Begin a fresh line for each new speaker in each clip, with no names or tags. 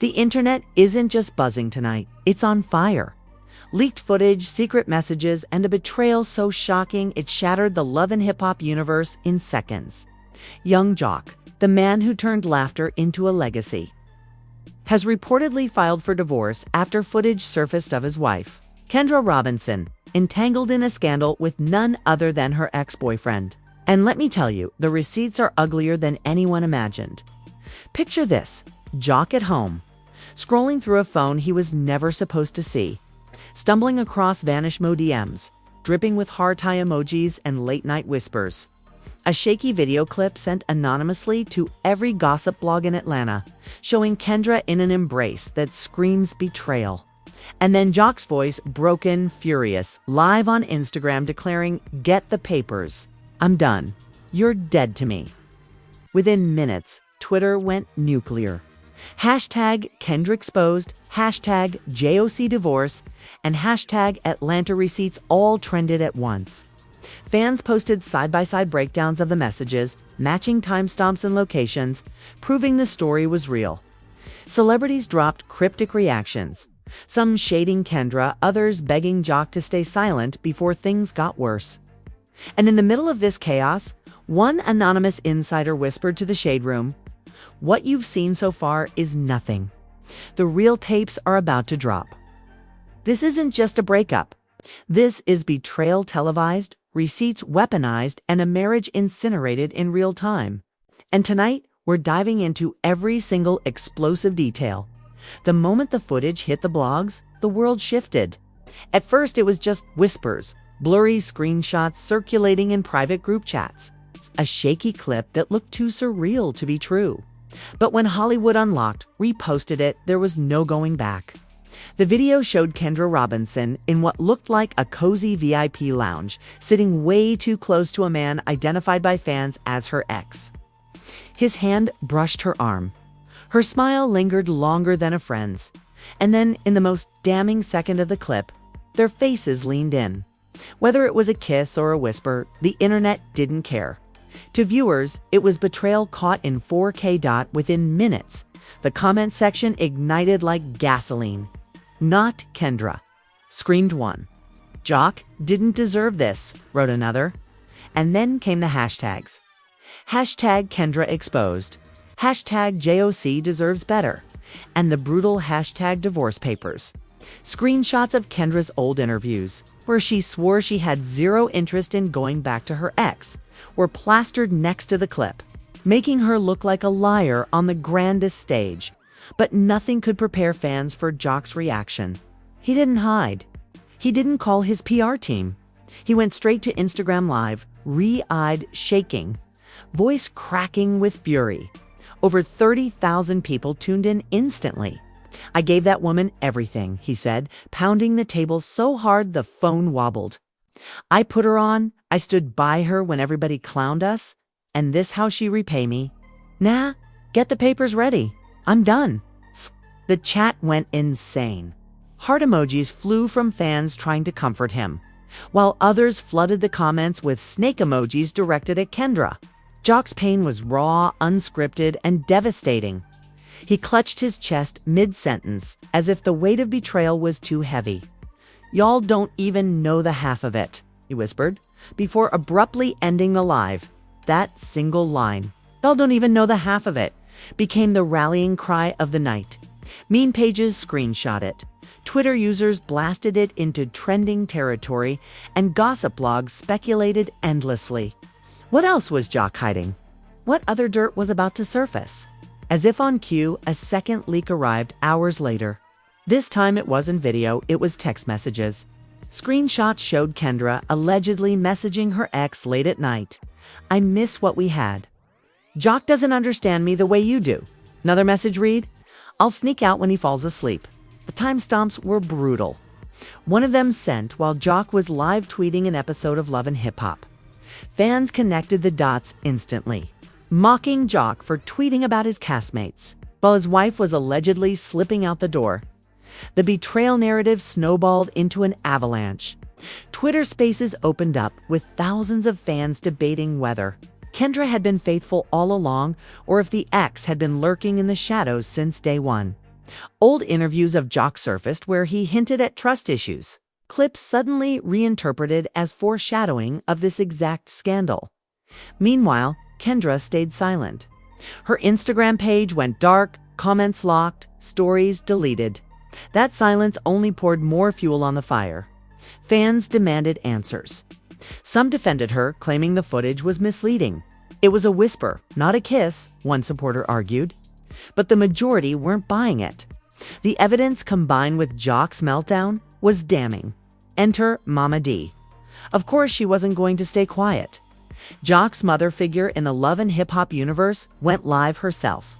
The internet isn't just buzzing tonight, it's on fire. Leaked footage, secret messages, and a betrayal so shocking it shattered the love and hip-hop universe in seconds. Young Jock, the man who turned laughter into a legacy, has reportedly filed for divorce after footage surfaced of his wife, Kendra Robinson, entangled in a scandal with none other than her ex-boyfriend. And let me tell you, the receipts are uglier than anyone imagined. Picture this: Jock at home, scrolling through a phone he was never supposed to see, stumbling across Vanishmo DMs, dripping with heart-eye emojis and late-night whispers. A shaky video clip sent anonymously to every gossip blog in Atlanta, showing Kendra in an embrace that screams betrayal. And then Jock's voice, broken, furious, live on Instagram declaring, "Get the papers. I'm done. You're dead to me." Within minutes, Twitter went nuclear. Hashtag Kendra exposed, hashtag JOC divorce, and hashtag Atlanta receipts all trended at once. Fans posted side-by-side breakdowns of the messages, matching timestamps and locations, proving the story was real. Celebrities dropped cryptic reactions, some shading Kendra, others begging Jock to stay silent before things got worse. And in the middle of this chaos, one anonymous insider whispered to the Shade Room, "What you've seen so far is nothing. The real tapes are about to drop." This isn't just a breakup. This is betrayal televised, receipts weaponized, and a marriage incinerated in real time. And tonight, we're diving into every single explosive detail. The moment the footage hit the blogs, the world shifted. At first, it was just whispers, blurry screenshots circulating in private group chats, a shaky clip that looked too surreal to be true. But when Hollywood Unlocked reposted it, there was no going back. The video showed Kendra Robinson in what looked like a cozy VIP lounge, sitting way too close to a man identified by fans as her ex. His hand brushed her arm. Her smile lingered longer than a friend's. And then, in the most damning second of the clip, their faces leaned in. Whether it was a kiss or a whisper, the internet didn't care. To viewers, it was betrayal caught in 4K. Within minutes, the comment section ignited like gasoline. "Not Kendra," screamed one. "Jock didn't deserve this," wrote another. And then came the hashtags. Hashtag Kendra exposed. Hashtag JOC deserves better. And the brutal hashtag divorce papers. Screenshots of Kendra's old interviews, where she swore she had zero interest in going back to her ex, were plastered next to the clip, making her look like a liar on the grandest stage. But nothing could prepare fans for Jock's reaction. He didn't hide. He didn't call his PR team. He went straight to Instagram Live, re-eyed, shaking, voice cracking with fury. Over 30,000 people tuned in instantly. "I gave that woman everything," he said, pounding the table so hard the phone wobbled. "I put her on, I stood by her when everybody clowned us, and this how she repay me? Nah, get the papers ready. I'm done." The chat went insane. Heart emojis flew from fans trying to comfort him, while others flooded the comments with snake emojis directed at Kendra. Jock's pain was raw, unscripted, and devastating. He clutched his chest mid-sentence, as if the weight of betrayal was too heavy. "Y'all don't even know the half of it," he whispered, before abruptly ending the live. That single line, "Y'all don't even know the half of it," became the rallying cry of the night. Meme pages screenshot it. Twitter users blasted it into trending territory, and gossip blogs speculated endlessly. What else was Jock hiding? What other dirt was about to surface? As if on cue, a second leak arrived hours later. This time it wasn't video, it was text messages. Screenshots showed Kendra allegedly messaging her ex late at night. "I miss what we had. Jock doesn't understand me the way you do." Another message read, "I'll sneak out when he falls asleep." The timestamps were brutal. One of them sent while Jock was live tweeting an episode of Love and Hip Hop. Fans connected the dots instantly, mocking Jock for tweeting about his castmates, while his wife was allegedly slipping out the door. The betrayal narrative snowballed into an avalanche. Twitter Spaces opened up, with thousands of fans debating whether Kendra had been faithful all along or if the ex had been lurking in the shadows since day one. Old interviews of Jock surfaced where he hinted at trust issues. Clips suddenly reinterpreted as foreshadowing of this exact scandal. Meanwhile, Kendra stayed silent. Her Instagram page went dark, comments locked, stories deleted. That silence only poured more fuel on the fire. Fans demanded answers. Some defended her, claiming the footage was misleading. It was a whisper, not a kiss, one supporter argued. But the majority weren't buying it. The evidence combined with Jock's meltdown was damning. Enter Mama D. Of course, she wasn't going to stay quiet. Jock's mother figure in the love and hip-hop universe went live herself.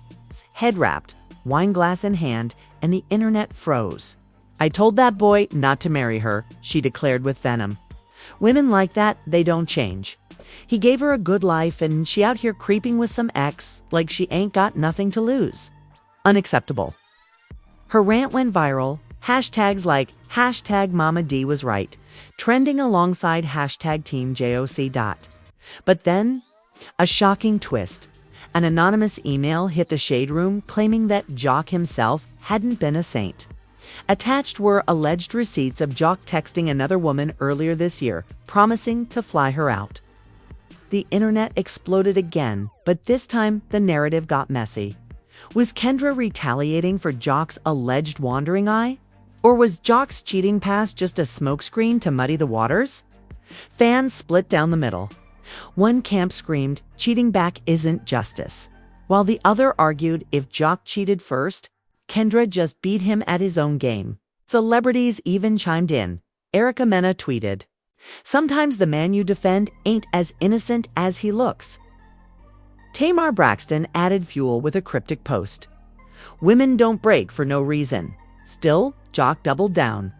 Head wrapped, wine glass in hand, and the internet froze. "I told that boy not to marry her," she declared with venom. "Women like that, they don't change. He gave her a good life and she out here creeping with some ex like she ain't got nothing to lose. Unacceptable." Her rant went viral, hashtags like #MamaD was right, trending alongside #TeamJOC. But then, a shocking twist. An anonymous email hit the shade room claiming that Jock himself hadn't been a saint. Attached were alleged receipts of Jock texting another woman earlier this year, promising to fly her out. The internet exploded again, but this time the narrative got messy. Was Kendra retaliating for Jock's alleged wandering eye? Or was Jock's cheating past just a smokescreen to muddy the waters? Fans split down the middle. One camp screamed, cheating back isn't justice, while the other argued if Jock cheated first, Kendra just beat him at his own game. Celebrities even chimed in. Erica Mena tweeted, "Sometimes the man you defend ain't as innocent as he looks." Tamar Braxton added fuel with a cryptic post. "Women don't break for no reason." Still, Jock doubled down.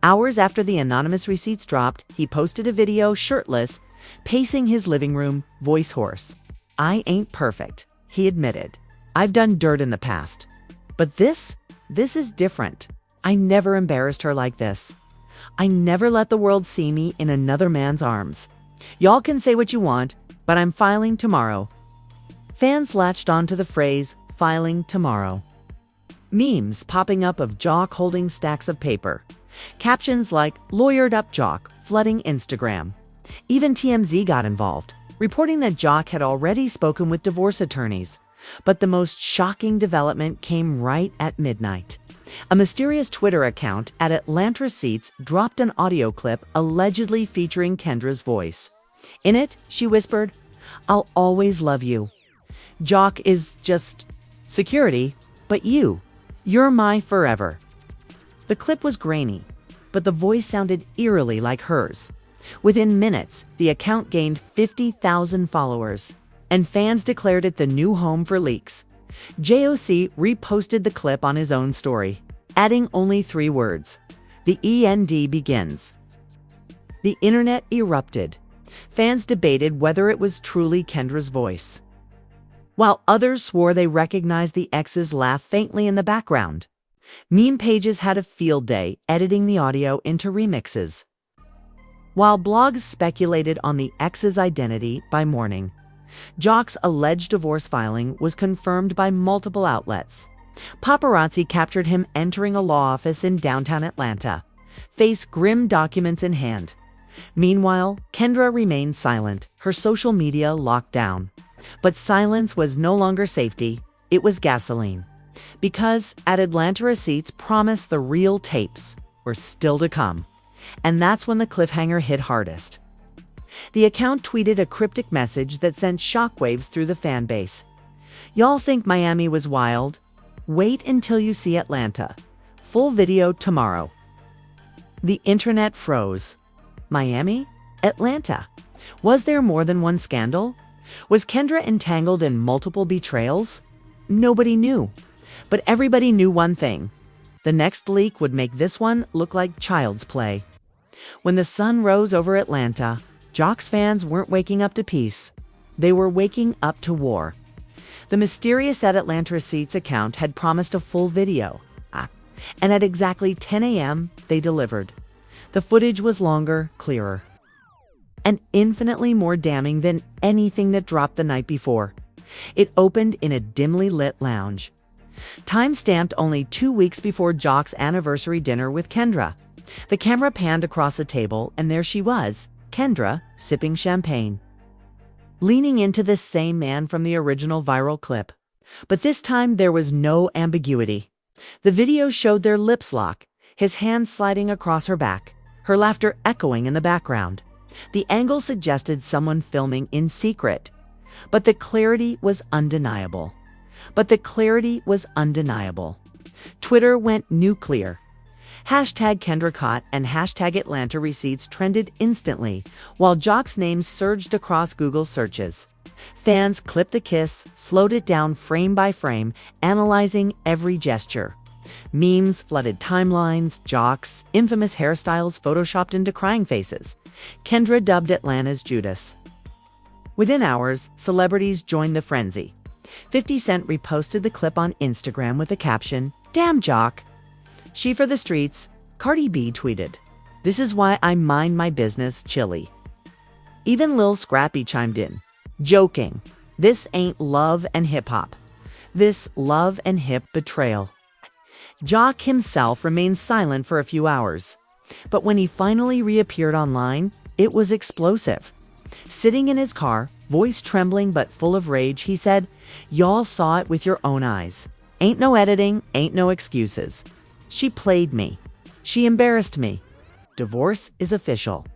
Hours after the anonymous receipts dropped, he posted a video shirtless, pacing his living room, voice hoarse. "I ain't perfect," he admitted. "I've done dirt in the past. But this is different. I never embarrassed her like this. I never let the world see me in another man's arms. Y'all can say what you want, but I'm filing tomorrow." Fans latched onto the phrase, "filing tomorrow." Memes popping up of Jock holding stacks of paper. Captions like, "Lawyered up Jock," flooding Instagram. Even TMZ got involved, reporting that Jock had already spoken with divorce attorneys. But the most shocking development came right at midnight. A mysterious Twitter account at LHHATL dropped an audio clip allegedly featuring Kendra's voice. In it, she whispered, "I'll always love you. Jock is just security, but you're my forever." The clip was grainy, but the voice sounded eerily like hers. Within minutes, the account gained 50,000 followers, and fans declared it the new home for leaks. JOC reposted the clip on his own story, adding only 3 words. "The END begins." The internet erupted. Fans debated whether it was truly Kendra's voice, while others swore they recognized the ex's laugh faintly in the background. Meme pages had a field day editing the audio into remixes, while blogs speculated on the ex's identity by morning. Jock's alleged divorce filing was confirmed by multiple outlets. Paparazzi captured him entering a law office in downtown Atlanta, face grim documents in hand. Meanwhile, Kendra remained silent, her social media locked down. But silence was no longer safety, it was gasoline. Because at Atlanta receipts promised the real tapes were still to come. And that's when the cliffhanger hit hardest. The account tweeted a cryptic message that sent shockwaves through the fan base. "Y'all think Miami was wild? Wait until you see Atlanta. Full video tomorrow." The internet froze. Miami? Atlanta? Was there more than one scandal? Was Kendra entangled in multiple betrayals? Nobody knew. But everybody knew one thing. The next leak would make this one look like child's play. When the sun rose over Atlanta, Jock's fans weren't waking up to peace. They were waking up to war. The mysterious at Atlanta Receipts account had promised a full video. And at exactly 10 a.m., they delivered. The footage was longer, clearer, and infinitely more damning than anything that dropped the night before. It opened in a dimly lit lounge. Time-stamped only 2 weeks before Jock's anniversary dinner with Kendra. The camera panned across the table, and there she was, Kendra, sipping champagne, leaning into the same man from the original viral clip. But this time there was no ambiguity. The video showed their lips lock, his hand sliding across her back, her laughter echoing in the background. The angle suggested someone filming in secret. But the clarity was undeniable. Twitter went nuclear. Hashtag KendraCaught and hashtag Atlanta receipts trended instantly, while Jock's name surged across Google searches. Fans clipped the kiss, slowed it down frame by frame, analyzing every gesture. Memes flooded timelines, Jock's infamous hairstyles photoshopped into crying faces. Kendra dubbed Atlanta's Judas. Within hours, celebrities joined the frenzy. 50 Cent reposted the clip on Instagram with the caption, "Damn Jock." She for the streets. Cardi B tweeted, "This is why I mind my business, chilly." Even Lil Scrappy chimed in, joking, "This ain't love and hip-hop. This love and hip betrayal." Jock himself remained silent for a few hours. But when he finally reappeared online, it was explosive. Sitting in his car, voice trembling but full of rage, he said, "Y'all saw it with your own eyes. Ain't no editing, ain't no excuses. She played me. She embarrassed me. Divorce is official."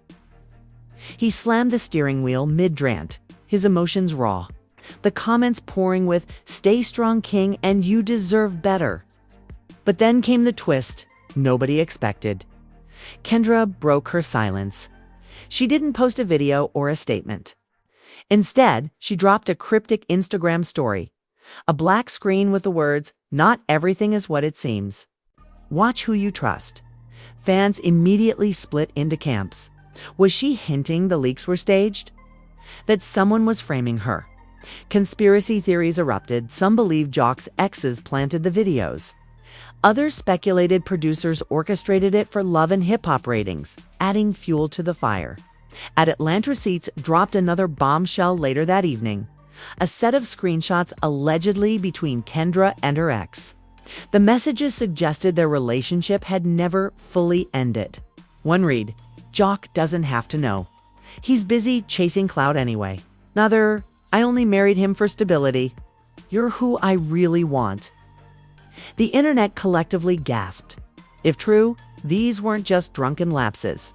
He slammed the steering wheel mid-rant, his emotions raw. The comments pouring with, "Stay strong, King, and you deserve better." But then came the twist nobody expected. Kendra broke her silence. She didn't post a video or a statement. Instead, she dropped a cryptic Instagram story, a black screen with the words, "Not everything is what it seems. Watch who you trust." Fans immediately split into camps. Was she hinting the leaks were staged? That someone was framing her? Conspiracy theories erupted. Some believed Jock's exes planted the videos. Others speculated producers orchestrated it for love and hip-hop ratings, adding fuel to the fire. At Atlanta Receipts dropped another bombshell later that evening, a set of screenshots allegedly between Kendra and her ex. The messages suggested their relationship had never fully ended. One read, "Jock doesn't have to know. He's busy chasing clout anyway." Another, "I only married him for stability. You're who I really want." The internet collectively gasped. If true, these weren't just drunken lapses.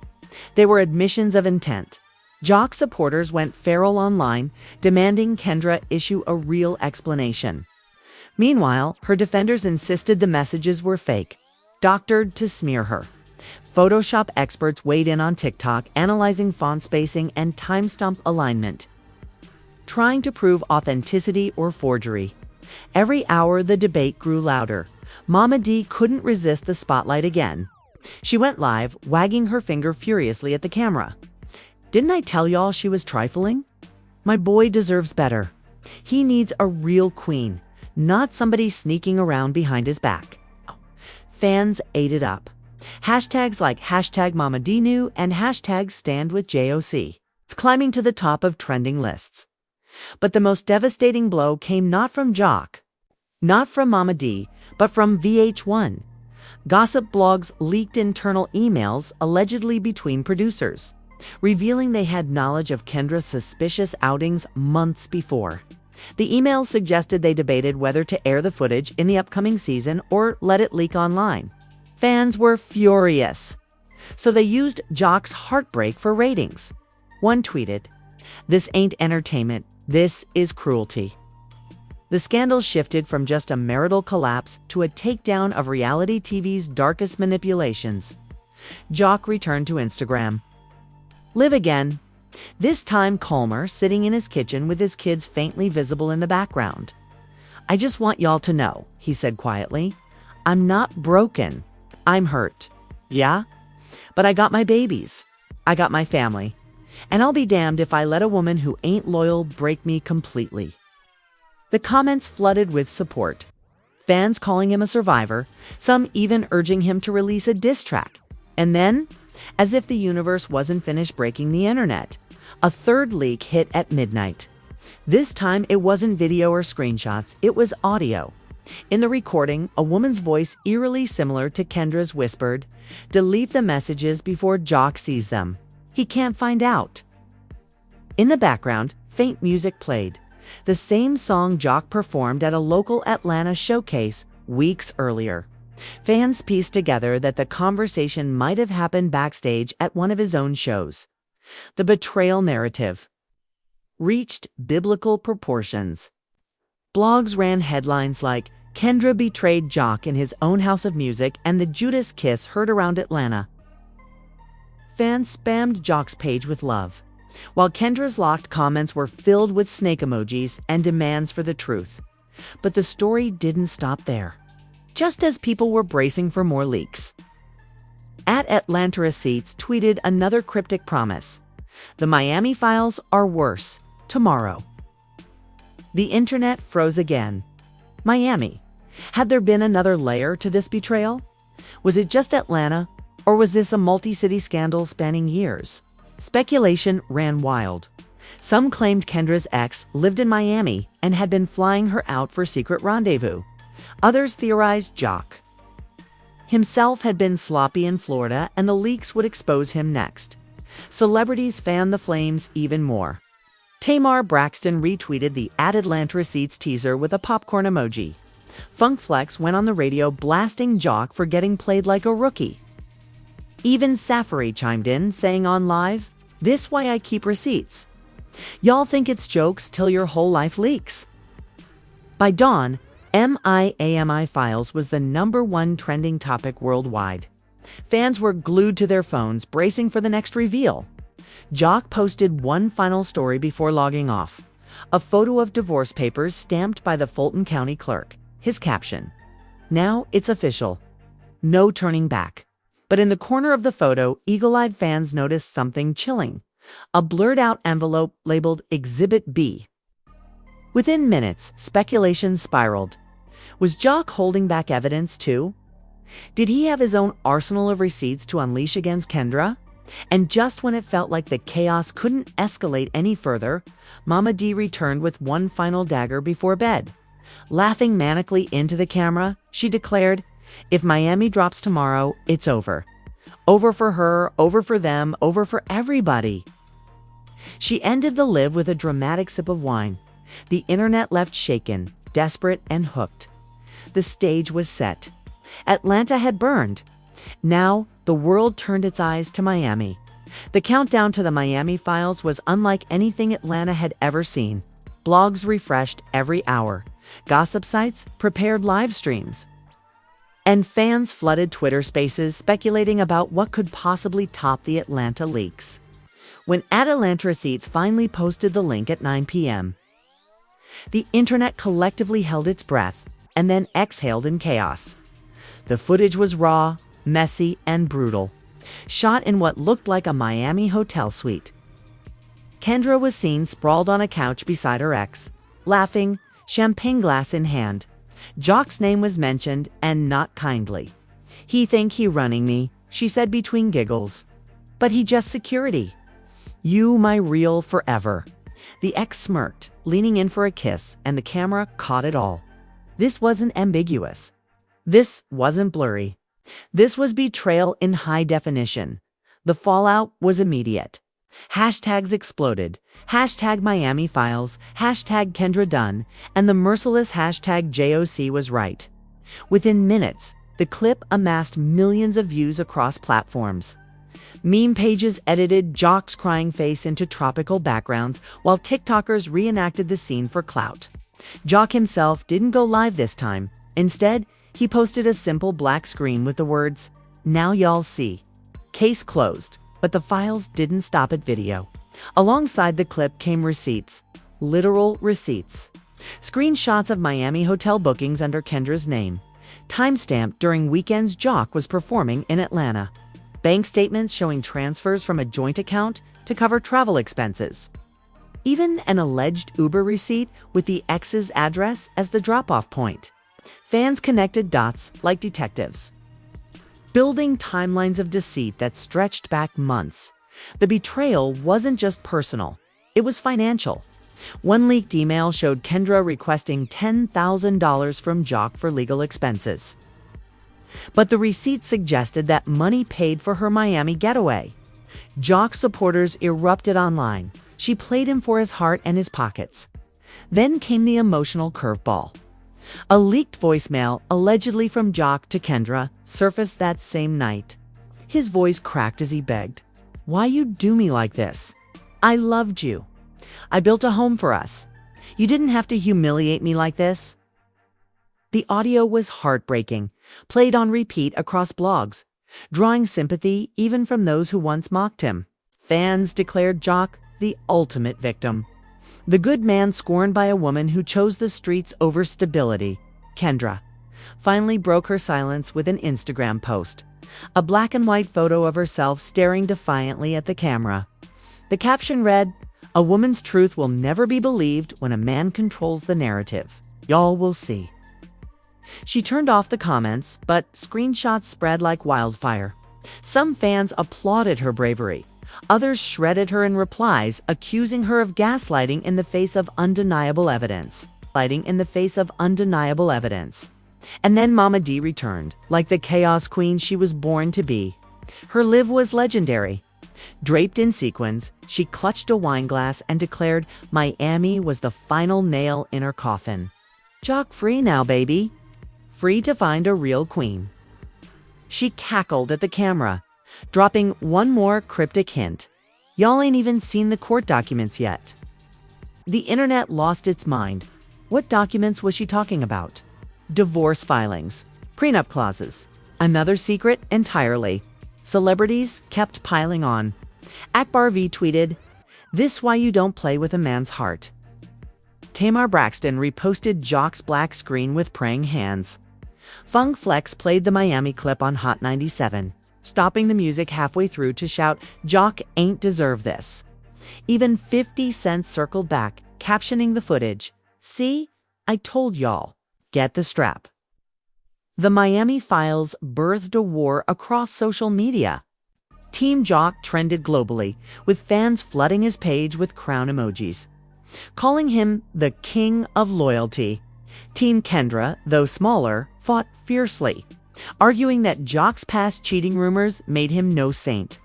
They were admissions of intent. Jock supporters went feral online, demanding Kendra issue a real explanation. Meanwhile, her defenders insisted the messages were fake, doctored to smear her. Photoshop experts weighed in on TikTok, analyzing font spacing and timestamp alignment, trying to prove authenticity or forgery. Every hour, the debate grew louder. Mama D couldn't resist the spotlight again. She went live, wagging her finger furiously at the camera. "Didn't I tell y'all she was trifling? My boy deserves better. He needs a real queen, not somebody sneaking around behind his back." Fans ate it up. Hashtags like hashtag Mama D knew and hashtag Stand with JOC. It's climbing to the top of trending lists. But the most devastating blow came not from Jock, not from Mama D, but from VH1. Gossip blogs leaked internal emails allegedly between producers, revealing they had knowledge of Kendra's suspicious outings months before. The emails suggested they debated whether to air the footage in the upcoming season or let it leak online. Fans were furious, so they used Jock's heartbreak for ratings. One tweeted, "This ain't entertainment, this is cruelty." The scandal shifted from just a marital collapse to a takedown of reality TV's darkest manipulations. Jock returned to Instagram. Live again. This time calmer, sitting in his kitchen with his kids faintly visible in the background. "I just want y'all to know," he said quietly, "I'm not broken. I'm hurt. Yeah? But I got my babies. I got my family. And I'll be damned if I let a woman who ain't loyal break me completely." The comments flooded with support. Fans calling him a survivor, some even urging him to release a diss track. And then, as if the universe wasn't finished breaking the internet, a third leak hit at midnight. This time it wasn't video or screenshots, it was audio. In the recording, a woman's voice eerily similar to Kendra's whispered, "Delete the messages before Jock sees them. He can't find out." In the background, faint music played, the same song Jock performed at a local Atlanta showcase weeks earlier. Fans pieced together that the conversation might have happened backstage at one of his own shows. The betrayal narrative reached biblical proportions. Blogs ran headlines like, "Kendra betrayed Jock in his own house of music and the Judas kiss heard around Atlanta." Fans spammed Jock's page with love, while Kendra's locked comments were filled with snake emojis and demands for the truth. But the story didn't stop there. Just as people were bracing for more leaks, at Atlanta Receipts tweeted another cryptic promise. "The Miami files are worse tomorrow." The internet froze again. Miami. Had there been another layer to this betrayal? Was it just Atlanta, or was this a multi-city scandal spanning years? Speculation ran wild. Some claimed Kendra's ex lived in Miami and had been flying her out for secret rendezvous. Others theorized Jock himself had been sloppy in Florida and the leaks would expose him next. Celebrities fanned the flames even more. Tamar Braxton retweeted the Atlanta Receipts teaser with a popcorn emoji. Funk Flex went on the radio blasting Jock for getting played like a rookie. Even Safari chimed in, saying on live, "This why I keep receipts. Y'all think it's jokes till your whole life leaks." By dawn, Miami Files was the #1 trending topic worldwide. Fans were glued to their phones, bracing for the next reveal. Jock posted one final story before logging off. A photo of divorce papers stamped by the Fulton County clerk. His caption, "Now it's official. No turning back." But in the corner of the photo, eagle-eyed fans noticed something chilling. A blurred-out envelope labeled Exhibit B. Within minutes, speculation spiraled. Was Jock holding back evidence too? Did he have his own arsenal of receipts to unleash against Kendra? And just when it felt like the chaos couldn't escalate any further, Mama D returned with one final dagger before bed. Laughing manically into the camera, she declared, "If Miami drops tomorrow, it's over. Over for her, over for them, over for everybody." She ended the live with a dramatic sip of wine. The internet left shaken, desperate, and hooked. The stage was set. Atlanta had burned. Now, the world turned its eyes to Miami. The countdown to the Miami Files was unlike anything Atlanta had ever seen. Blogs refreshed every hour. Gossip sites prepared live streams. And fans flooded Twitter spaces speculating about what could possibly top the Atlanta leaks. When Atlanta Receipts finally posted the link at 9 p.m., the internet collectively held its breath and then exhaled in chaos. The footage was raw, messy, and brutal, shot in what looked like a Miami hotel suite. Kendra was seen sprawled on a couch beside her ex, laughing, champagne glass in hand. Jock's name was mentioned, and not kindly. "He think he running me," she said between giggles. "But he just security. You my real forever." The ex smirked, leaning in for a kiss, and the camera caught it all. This wasn't ambiguous. This wasn't blurry. This was betrayal in high definition. The fallout was immediate. Hashtags exploded. Hashtag Miami Files, hashtag Kendra Dunn, and the merciless hashtag JOC was right. Within minutes, the clip amassed millions of views across platforms. Meme pages edited Jock's crying face into tropical backgrounds, while TikTokers reenacted the scene for clout. Jock himself didn't go live this time. Instead, he posted a simple black screen with the words, "Now y'all see." Case closed, but the files didn't stop at video. Alongside the clip came receipts, literal receipts. Screenshots of Miami hotel bookings under Kendra's name. Timestamped during weekends Jock was performing in Atlanta. Bank statements showing transfers from a joint account to cover travel expenses. Even an alleged Uber receipt with the ex's address as the drop-off point. Fans connected dots like detectives, building timelines of deceit that stretched back months. The betrayal wasn't just personal, it was financial. One leaked email showed Kendra requesting $10,000 from Jock for legal expenses. But the receipt suggested that money paid for her Miami getaway. Jock supporters erupted online. She played him for his heart and his pockets. Then came the emotional curveball. A leaked voicemail, allegedly from Jock to Kendra, surfaced that same night. His voice cracked as he begged, "Why you do me like this? I loved you. I built a home for us. You didn't have to humiliate me like this." The audio was heartbreaking, played on repeat across blogs, drawing sympathy even from those who once mocked him. Fans declared Jock the ultimate victim. The good man scorned by a woman who chose the streets over stability. Kendra finally broke her silence with an Instagram post, a black and white photo of herself staring defiantly at the camera. The caption read, "A woman's truth will never be believed when a man controls the narrative. Y'all will see." She turned off the comments, but screenshots spread like wildfire. Some fans applauded her bravery. Others shredded her in replies, accusing her of gaslighting in the face of undeniable evidence. And then Mama D returned, like the chaos queen she was born to be. Her live was legendary. Draped in sequins, she clutched a wine glass and declared Miami was the final nail in her coffin. Jock free now, baby. Free to find a real queen. She cackled at the camera, dropping one more cryptic hint. Y'all ain't even seen the court documents yet. The internet lost its mind. What documents was she talking about? Divorce filings, prenup clauses, another secret entirely. Celebrities kept piling on. Akbar V tweeted, "This why you don't play with a man's heart." Tamar Braxton reposted Jock's black screen with praying hands. Funk Flex played the Miami clip on Hot 97, stopping the music halfway through to shout, "Jock ain't deserve this." Even 50 Cent circled back, captioning the footage, "See, I told y'all, get the strap." The Miami files birthed a war across social media. Team Jock trended globally, with fans flooding his page with crown emojis, calling him the king of loyalty. Team Kendra, though smaller, fought fiercely, arguing that Jock's past cheating rumors made him no saint.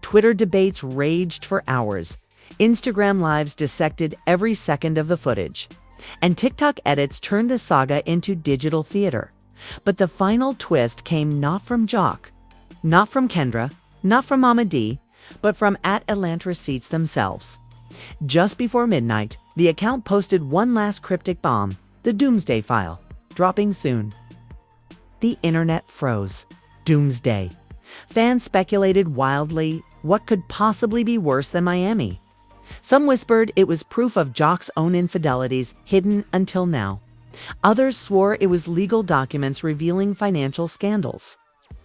Twitter debates raged for hours. Instagram lives dissected every second of the footage. And TikTok edits turned the saga into digital theater. But the final twist came not from Jock, not from Kendra, not from Mama D, but from @LHHATL themselves. Just before midnight, the account posted one last cryptic bomb, the Doomsday File, dropping soon. The internet froze. Doomsday. Fans speculated wildly what could possibly be worse than Miami. Some whispered it was proof of Jock's own infidelities hidden until now. Others swore it was legal documents revealing financial scandals.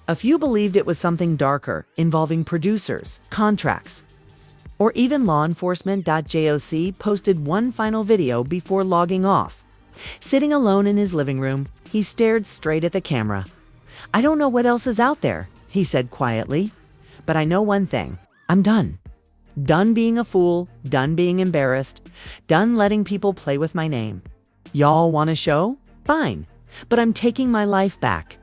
A few believed it was something darker, involving producers, contracts, or even law enforcement. JOC posted one final video before logging off. Sitting alone in his living room, he stared straight at the camera. "I don't know what else is out there," he said quietly, "but I know one thing. I'm done. Done being a fool, done being embarrassed, done letting people play with my name. Y'all want a show? Fine, but I'm taking my life back."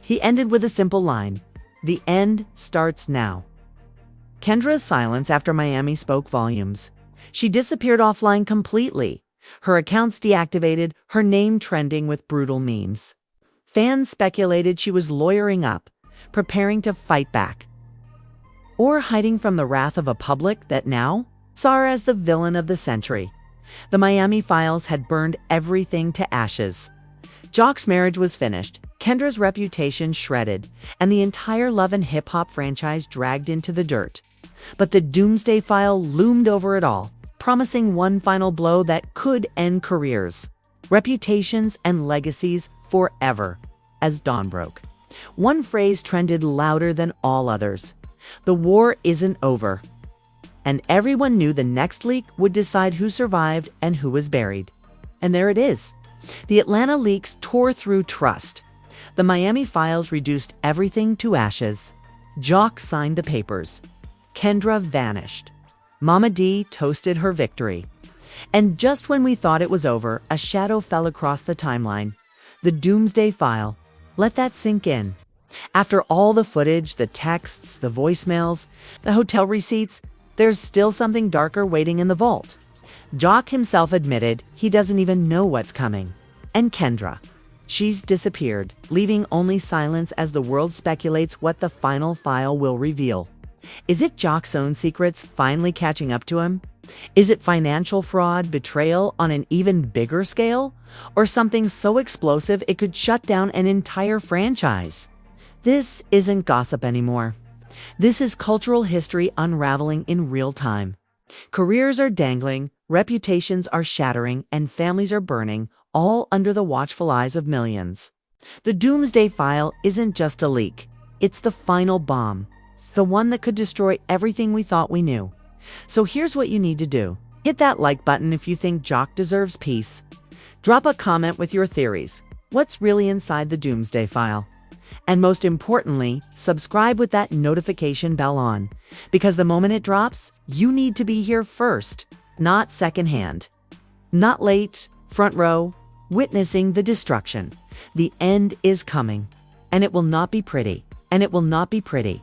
He ended with a simple line, "The end starts now." Kendra's silence after Miami spoke volumes. She disappeared offline completely. Her accounts deactivated, her name trending with brutal memes. Fans speculated she was lawyering up, preparing to fight back, or hiding from the wrath of a public that now saw her as the villain of the century. The Miami files had burned everything to ashes. Jock's marriage was finished, Kendra's reputation shredded, and the entire Love and Hip Hop franchise dragged into the dirt. But the Doomsday File loomed over it all, promising one final blow that could end careers, reputations, and legacies forever. As dawn broke, one phrase trended louder than all others: "The war isn't over." And everyone knew the next leak would decide who survived and who was buried. And there it is. The Atlanta leaks tore through trust. The Miami files reduced everything to ashes. Jock signed the papers. Kendra vanished. Mama D toasted her victory. And just when we thought it was over, a shadow fell across the timeline. The Doomsday File. Let that sink in. After all the footage, the texts, the voicemails, the hotel receipts, there's still something darker waiting in the vault. Jock himself admitted he doesn't even know what's coming. And Kendra. She's disappeared, leaving only silence as the world speculates what the final file will reveal. Is it Jock's own secrets finally catching up to him? Is it financial fraud, betrayal on an even bigger scale? Or something so explosive it could shut down an entire franchise? This isn't gossip anymore. This is cultural history unraveling in real time. Careers are dangling, reputations are shattering, and families are burning, all under the watchful eyes of millions. The Doomsday File isn't just a leak. It's the final bomb. It's the one that could destroy everything we thought we knew. So here's what you need to do. Hit that like button if you think Jock deserves peace. Drop a comment with your theories. What's really inside the Doomsday File? And most importantly, subscribe with that notification bell on. Because the moment it drops, you need to be here first, not secondhand. Not late, front row, witnessing the destruction. The end is coming. And it will not be pretty. And it will not be pretty.